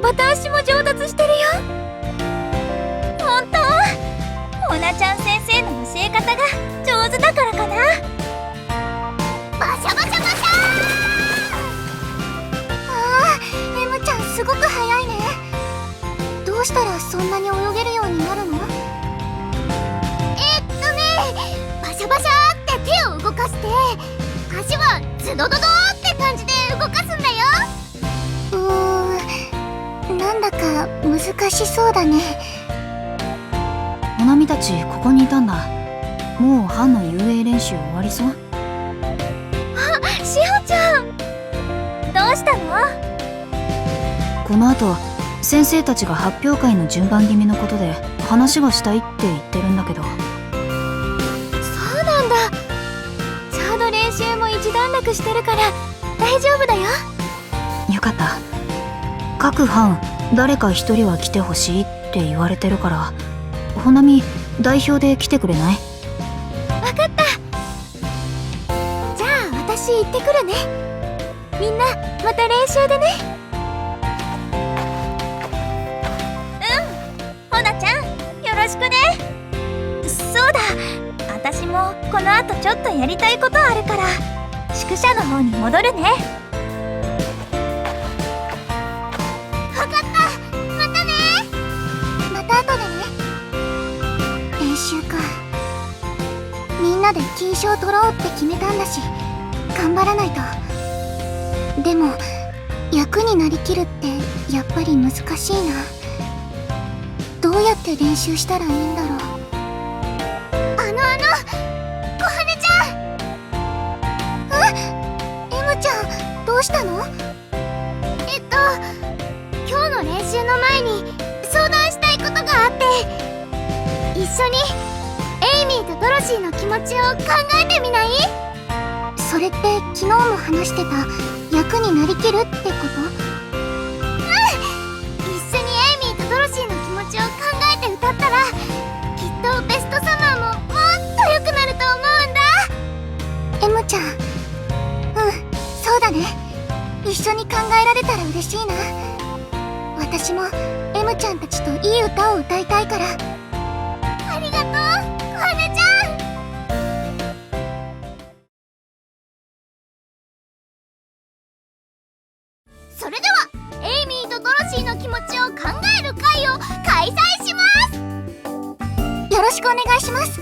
私も上達してるよ。本当？ほなちゃん先生の教え方が上手だからかな。バシャバシャバシャー。M ちゃんすごく速いね。どうしたらそんなに泳げるようになるの？バシャバシャーって手を動かして、足はズドドドーって感じで動かすんだよ。なんだか難しそうだね。ほなみたちここにいたんだ。もう班の遊泳練習終わりそう？あ、しほちゃんどうしたの？この後先生たちが発表会の順番決めのことで話がしたいって言ってるんだけど。そうなんだ。ちょうど練習も一段落してるから大丈夫だよ。よかった。各班誰か一人は来てほしいって言われてるから、ほなみ代表で来てくれない？わかった。じゃあ私行ってくるね。みんなまた練習でね。ほなちゃんよろしくね。そうだ、私もこの後ちょっとやりたいことあるから宿舎の方に戻るね。わかった、またね。また後でね。練習か。みんなで金賞取ろうって決めたんだし頑張らないと。でも役になりきるってやっぱり難しいな。どうやって練習したらいいんだろう。小羽ちゃん。M ちゃんどうしたの？今日の練習の前に相談したいことがあって、一緒にエイミーとドロシーの気持ちを考えてみない？それって昨日も話してた役になりきるってこと？一緒にエイミーとドロシーの気持ちを考えて歌ったらきっとベストサマーももっと良くなると思うんだ。M ちゃん、そうだね。一緒に考えられたら嬉しいな。私も M ちゃんたちといい歌を歌いたいから。ありがとう、小羽ちゃん。それではエイミーとドロシーの気持ちを考える会を開催します。よろしくお願いします。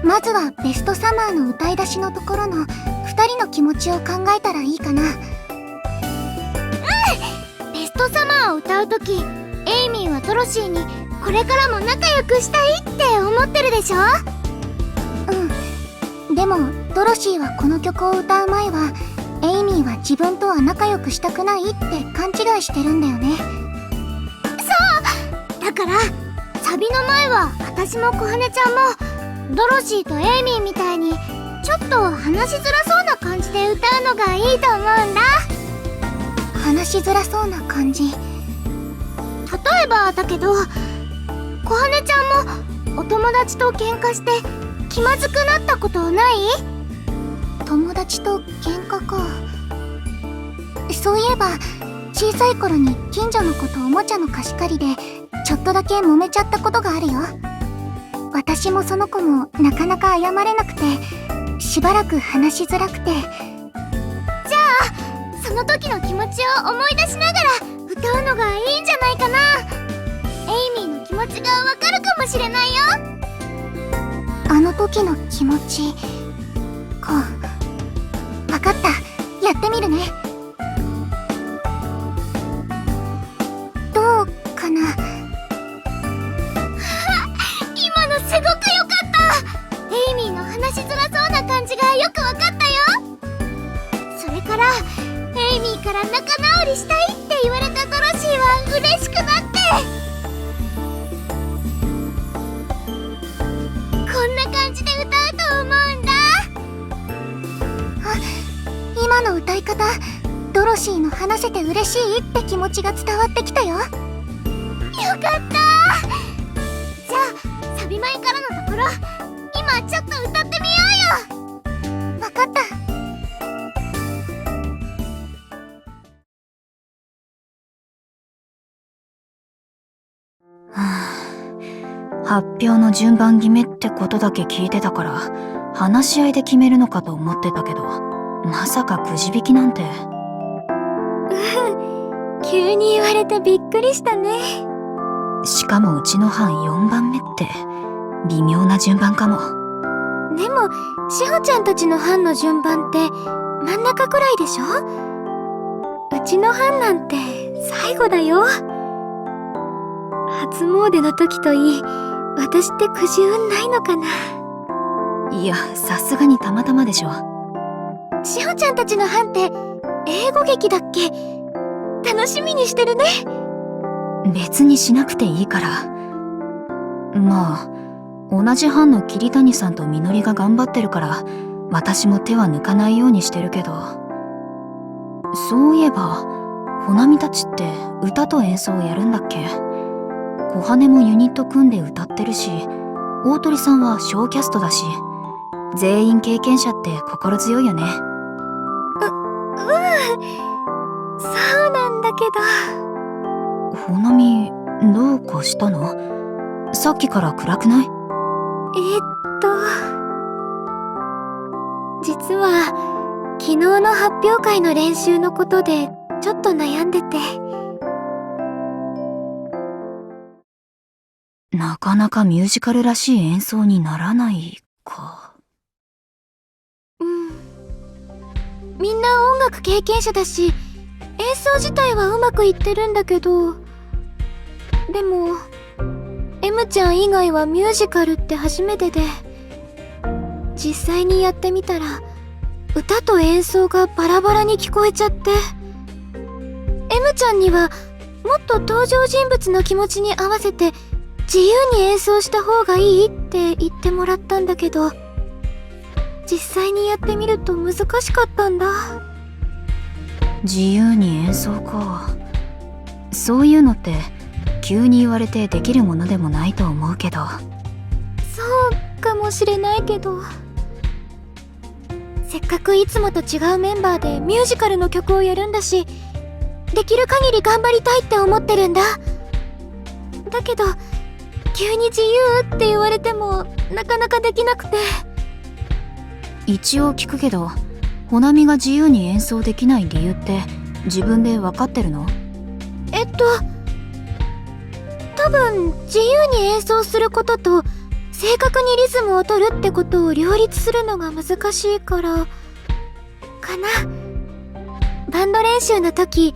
まずはベストサマーの歌い出しのところの2人の気持ちを考えたらいいかな。ベストサマーを歌うときエイミーはドロシーにこれからも仲良くしたいって思ってるでしょ？でもドロシーはこの曲を歌う前はエイミーは自分とは仲良くしたくないって勘違いしてるんだよね。そうだからサビの前は私も小羽ちゃんもドロシーとエイミーみたいにちょっと話しづらそうな感じで歌うのがいいと思うんだ。話しづらそうな感じ。例えばだけど小羽ちゃんもお友達と喧嘩して気まずくなったことない？友達と喧嘩か。そういえば小さい頃に近所の子とおもちゃの貸し借りでちょっとだけ揉めちゃったことがあるよ。私もその子もなかなか謝れなくてしばらく話しづらくて。じゃあその時の気持ちを思い出しながら歌うのがいいんじゃないかな。エイミーの気持ちがわかるかもしれないよ。あの時の気持ちか。わかった、やってみるね。どうかな。今のすごく良かった。エイミーの話しづらそうな感じがよくわかったよ。それからエイミーから仲直りしたいって言われたドロシーは嬉しくなって、こんな感じで歌うと思うんだ。今の歌い方、ドロシーの話せて嬉しいって気持ちが伝わってきたよ。よかった。じゃあサビ前からのところ今ちょっと歌ってみようよ。わかった。発表の順番決めってことだけ聞いてたから話し合いで決めるのかと思ってたけど、まさかくじ引きなんて。急に言われてびっくりしたね。しかもうちの班4番目って微妙な順番かも。でも志保ちゃんたちの班の順番って真ん中くらいでしょ。うちの班なんて最後だよ。初詣の時といい、私ってくじ運ないのかな。いや、さすがにたまたまでしょ。志保ちゃんたちの班って英語劇だっけ。楽しみにしてるね。別にしなくていいから。まあ同じ班の桐谷さんとみのりが頑張ってるから私も手は抜かないようにしてるけど、そういえばほなみたちって歌と演奏をやるんだっけ。小羽もユニット組んで歌ってるし、大鳥さんは小キャストだし、全員経験者って心強いよね。そうなんだけど。ほなみどうかしたの？さっきから暗くない？実は昨日の発表会の練習のことでちょっと悩んでて。なかなかミュージカルらしい演奏にならないか。みんな音楽経験者だし演奏自体はうまくいってるんだけど、でもM ちゃん以外はミュージカルって初めてで、実際にやってみたら歌と演奏がバラバラに聞こえちゃって、 M ちゃんにはもっと登場人物の気持ちに合わせて自由に演奏した方がいいって言ってもらったんだけど、実際にやってみると難しかったんだ。自由に演奏か。そういうのって急に言われてできるものでもないと思うけど。そうかもしれないけど、せっかくいつもと違うメンバーでミュージカルの曲をやるんだし、できる限り頑張りたいって思ってるんだ。だけど急に自由って言われてもなかなかできなくて。一応聞くけど、ほなみが自由に演奏できない理由って自分で分かってるの？多分自由に演奏することと正確にリズムを取るってことを両立するのが難しいからかな。バンド練習の時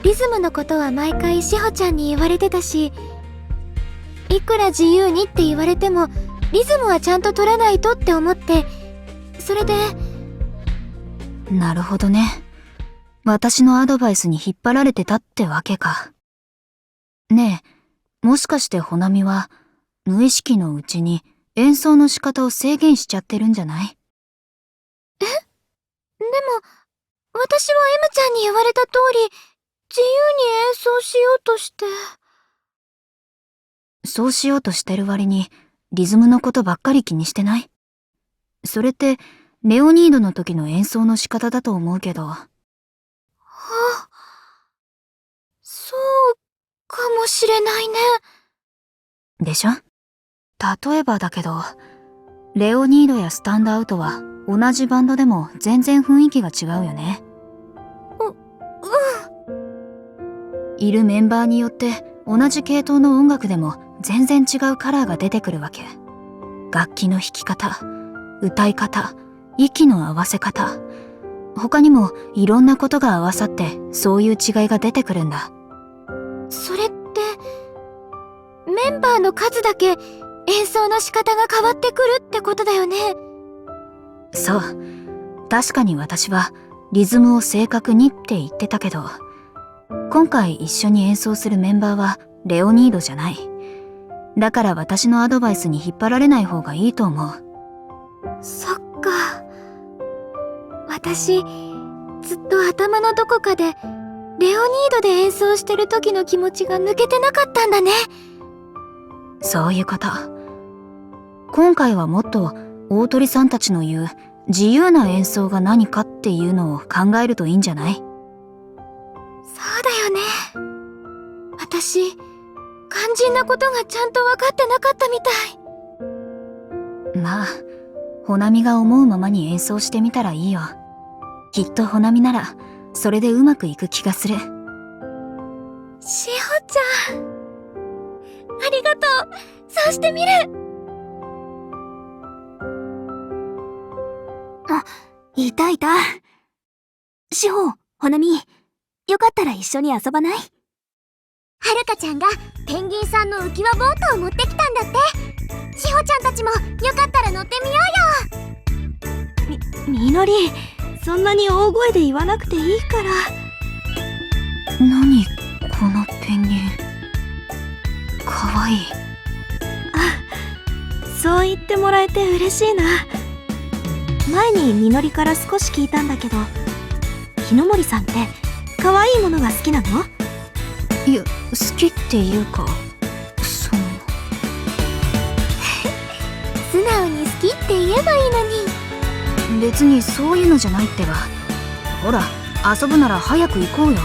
リズムのことは毎回志保ちゃんに言われてたし、いくら自由にって言われてもリズムはちゃんと取らないとって思って、それで。なるほどね。私のアドバイスに引っ張られてたってわけか。ねえ、もしかしてほなみは無意識のうちに演奏の仕方を制限しちゃってるんじゃない？でも私は M ちゃんに言われた通り自由に演奏しようとして。そうしようとしてる割にリズムのことばっかり気にしてない？それってレオニードの時の演奏の仕方だと思うけど。そうかもしれないね。でしょ？例えばだけど、レオニードやスタンドアウトは同じバンドでも全然雰囲気が違うよね。いるメンバーによって同じ系統の音楽でも全然違うカラーが出てくるわけ。楽器の弾き方、歌い方、息の合わせ方、他にもいろんなことが合わさってそういう違いが出てくるんだ。それってメンバーの数だけ演奏の仕方が変わってくるってことだよね。そう、確かに私はリズムを正確にって言ってたけど、今回一緒に演奏するメンバーはレオニードじゃない。だから私のアドバイスに引っ張られない方がいいと思う。そっか。私ずっと頭のどこかでレオニードで演奏してる時の気持ちが抜けてなかったんだね。そういうこと。今回はもっと大鳥さんたちの言う自由な演奏が何かっていうのを考えるといいんじゃない？そうだよね。私考肝心なことがちゃんと分かってなかったみたい。まあ、ほなみが思うままに演奏してみたらいいよ。きっとほなみなら、それでうまくいく気がする。しほちゃん。ありがとう。そうしてみる。いたいた。しほ、ほなみ、よかったら一緒に遊ばない？はるかちゃんがペンギンさんの浮き輪ボートを持ってきたんだって。しほちゃんたちもよかったら乗ってみようよ。みのり、そんなに大声で言わなくていいから。何このペンギン。かわいい。そう言ってもらえて嬉しいな。前にみのりから少し聞いたんだけど、日の森さんって可愛いものが好きなの？いや、好きっていうか、その素直に好きって言えばいいのに。別にそういうのじゃないってば。ほら、遊ぶなら早く行こうよ。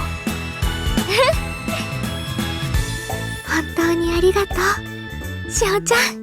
本当にありがとう、しほちゃん。